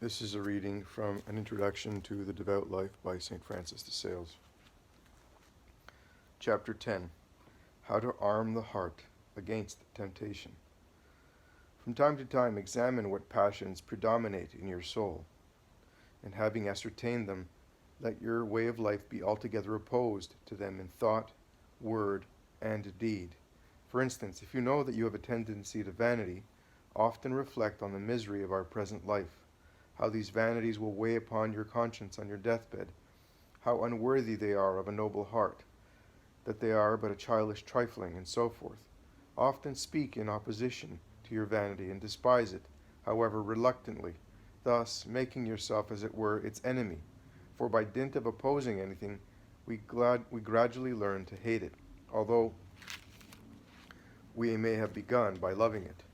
This is a reading from An Introduction to the Devout Life by St. Francis de Sales. Chapter 10. How to Arm the Heart Against Temptation. From time to time examine what passions predominate in your soul, and having ascertained them, let your way of life be altogether opposed to them in thought, word, and deed. For instance, if you know that you have a tendency to vanity, often reflect on the misery of our present life, how these vanities will weigh upon your conscience on your deathbed, how unworthy they are of a noble heart, that they are but a childish trifling, and so forth. Often speak in opposition to your vanity and despise it, however reluctantly, thus making yourself, as it were, its enemy. For by dint of opposing anything, we gradually learn to hate it, although we may have begun by loving it.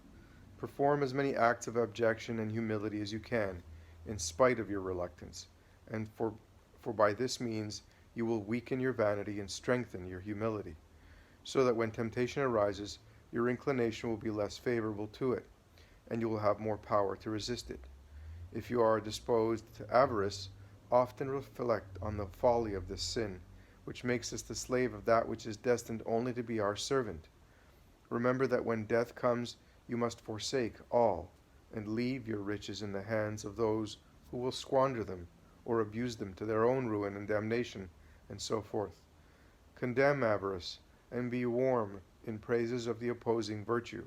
Perform as many acts of abjection and humility as you can, in spite of your reluctance, and for by this means you will weaken your vanity and strengthen your humility, so that when temptation arises, your inclination will be less favorable to it, and you will have more power to resist it. If you are disposed to avarice, often reflect on the folly of this sin, which makes us the slave of that which is destined only to be our servant. Remember that when death comes, you must forsake all, and leave your riches in the hands of those who will squander them, or abuse them to their own ruin and damnation, and so forth. Condemn avarice, and be warm in praises of the opposing virtue.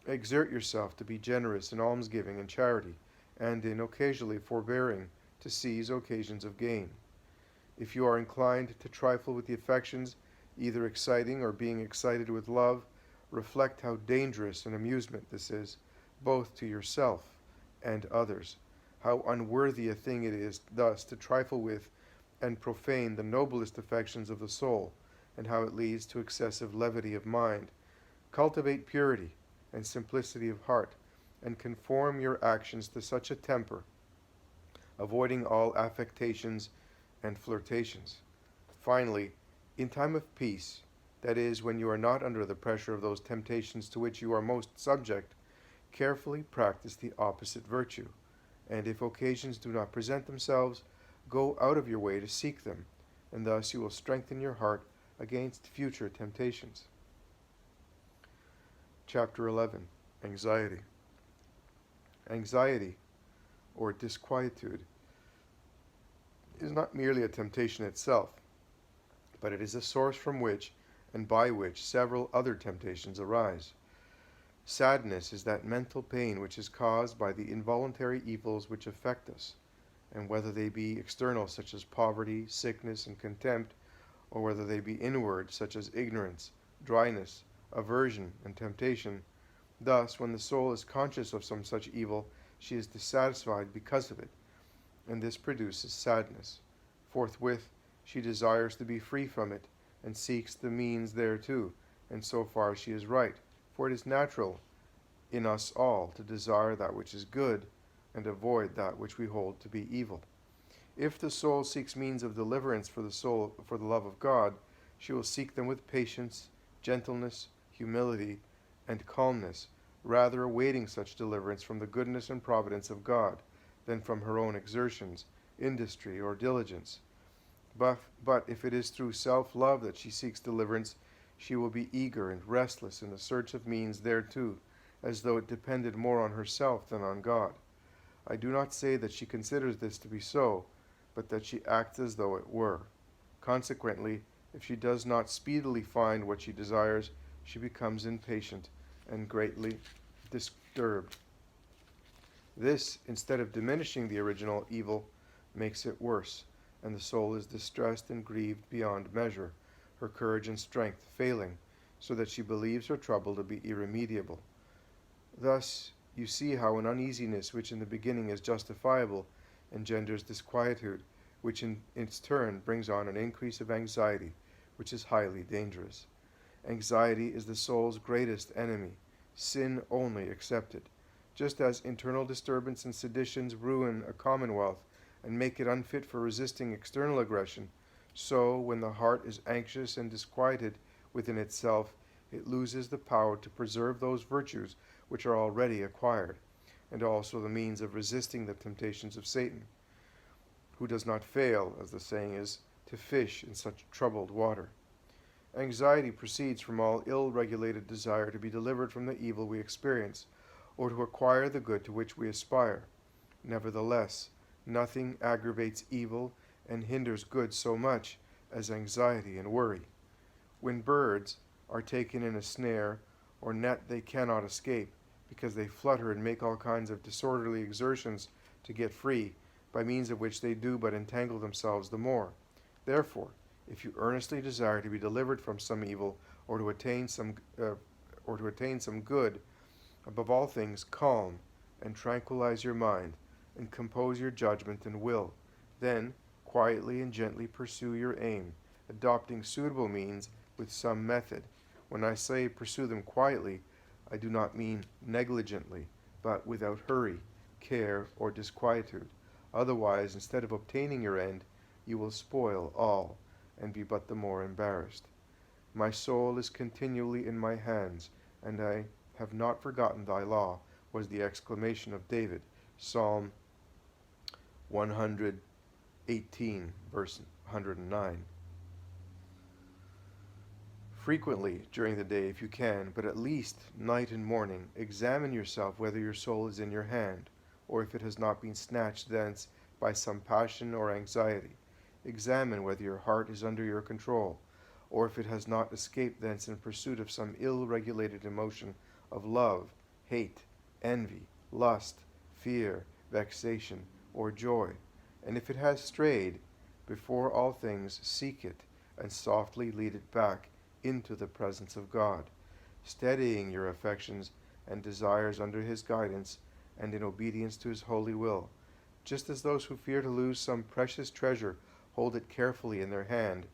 Exert yourself to be generous in almsgiving and charity, and in occasionally forbearing to seize occasions of gain. If you are inclined to trifle with the affections, either exciting or being excited with love, reflect how dangerous an amusement this is, both to yourself and others, how unworthy a thing it is thus to trifle with and profane the noblest affections of the soul, and how it leads to excessive levity of mind. Cultivate purity and simplicity of heart, and conform your actions to such a temper, avoiding all affectations and flirtations. Finally, in time of peace, that is, when you are not under the pressure of those temptations to which you are most subject, carefully practice the opposite virtue, and if occasions do not present themselves, go out of your way to seek them, and thus you will strengthen your heart against future temptations. Chapter 11. Anxiety. Anxiety, or disquietude, is not merely a temptation itself, but it is a source from which and by which several other temptations arise. Sadness is that mental pain which is caused by the involuntary evils which affect us, and whether they be external, such as poverty, sickness, and contempt, or whether they be inward, such as ignorance, dryness, aversion, and temptation. Thus, when the soul is conscious of some such evil, she is dissatisfied because of it, and this produces sadness. Forthwith, she desires to be free from it, and seeks the means thereto, and so far she is right, for it is natural in us all to desire that which is good, and avoid that which we hold to be evil. If the soul seeks means of deliverance for the love of God, she will seek them with patience, gentleness, humility, and calmness, rather awaiting such deliverance from the goodness and providence of God than from her own exertions, industry, or diligence. But if it is through self-love that she seeks deliverance, she will be eager and restless in the search of means thereto, as though it depended more on herself than on God. I do not say that she considers this to be so, but that she acts as though it were. Consequently, if she does not speedily find what she desires, she becomes impatient and greatly disturbed. This, instead of diminishing the original evil, makes it worse, and the soul is distressed and grieved beyond measure, her courage and strength failing, so that she believes her trouble to be irremediable. Thus, you see how an uneasiness which in the beginning is justifiable engenders disquietude, which in its turn brings on an increase of anxiety, which is highly dangerous. Anxiety is the soul's greatest enemy, sin only excepted. Just as internal disturbance and seditions ruin a commonwealth and make it unfit for resisting external aggression, so when the heart is anxious and disquieted within itself, it loses the power to preserve those virtues which are already acquired. and also the means of resisting the temptations of Satan, who does not fail, as the saying is, to fish in such troubled water. Anxiety proceeds from all ill-regulated desire to be delivered from the evil we experience, or to acquire the good to which we aspire. Nevertheless, nothing aggravates evil and hinders good so much as anxiety and worry. When birds are taken in a snare or net they cannot escape, because they flutter and make all kinds of disorderly exertions to get free, by means of which they do but entangle themselves the more. Therefore, if you earnestly desire to be delivered from some evil, or to attain some good, above all things calm and tranquilize your mind, and compose your judgment and will. Then quietly and gently pursue your aim, adopting suitable means with some method. When I say pursue them quietly, I do not mean negligently, but without hurry, care, or disquietude. Otherwise, instead of obtaining your end, you will spoil all, and be but the more embarrassed. My soul is continually in my hands, and I have not forgotten thy law, was the exclamation of David. Psalm 118, verse 109. Frequently during the day, if you can, but at least night and morning, examine yourself whether your soul is in your hand, or if it has not been snatched thence by some passion or anxiety. Examine whether your heart is under your control, or if it has not escaped thence in pursuit of some ill-regulated emotion of love, hate, envy, lust, fear, vexation, or joy. And if it has strayed, before all things seek it, and softly lead it back into the presence of God, steadying your affections and desires under his guidance and in obedience to his holy will, just as those who fear to lose some precious treasure hold it carefully in their hand.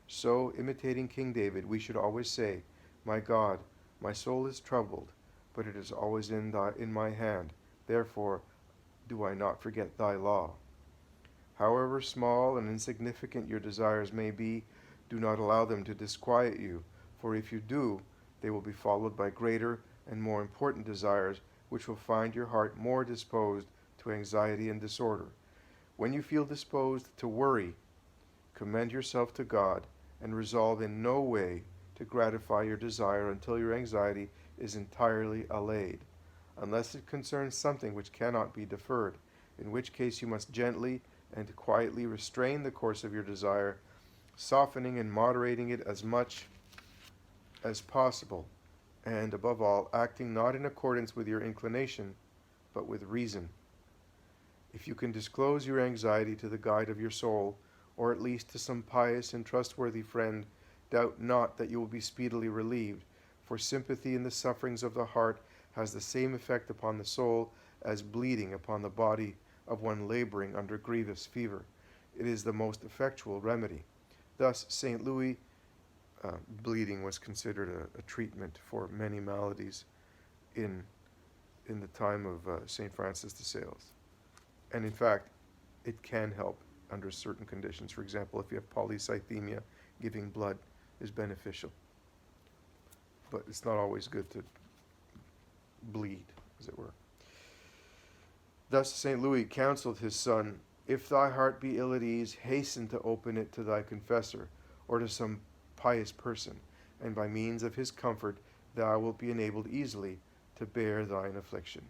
So, imitating King David, we should always say, My God, my soul is troubled, but it is always in my hand. Therefore do I not forget thy law. However small and insignificant your desires may be, do not allow them to disquiet you, for if you do, they will be followed by greater and more important desires, which will find your heart more disposed to anxiety and disorder. When you feel disposed to worry, commend yourself to God, and resolve in no way to gratify your desire until your anxiety is entirely allayed, unless it concerns something which cannot be deferred, in which case you must gently and quietly restrain the course of your desire, softening and moderating it as much as possible, and above all, acting not in accordance with your inclination, but with reason. If you can disclose your anxiety to the guide of your soul, or at least to some pious and trustworthy friend, doubt not that you will be speedily relieved, for sympathy in the sufferings of the heart has the same effect upon the soul as bleeding upon the body of one laboring under grievous fever. It is the most effectual remedy. Thus, St. Louis, bleeding was considered a treatment for many maladies in the time of St. Francis de Sales. And in fact, it can help under certain conditions. For example, if you have polycythemia, giving blood is beneficial. But it's not always good to bleed, as it were. Thus St. Louis counseled his son, If thy heart be ill at ease, hasten to open it to thy confessor, or to some pious person, and by means of his comfort thou wilt be enabled easily to bear thine affliction.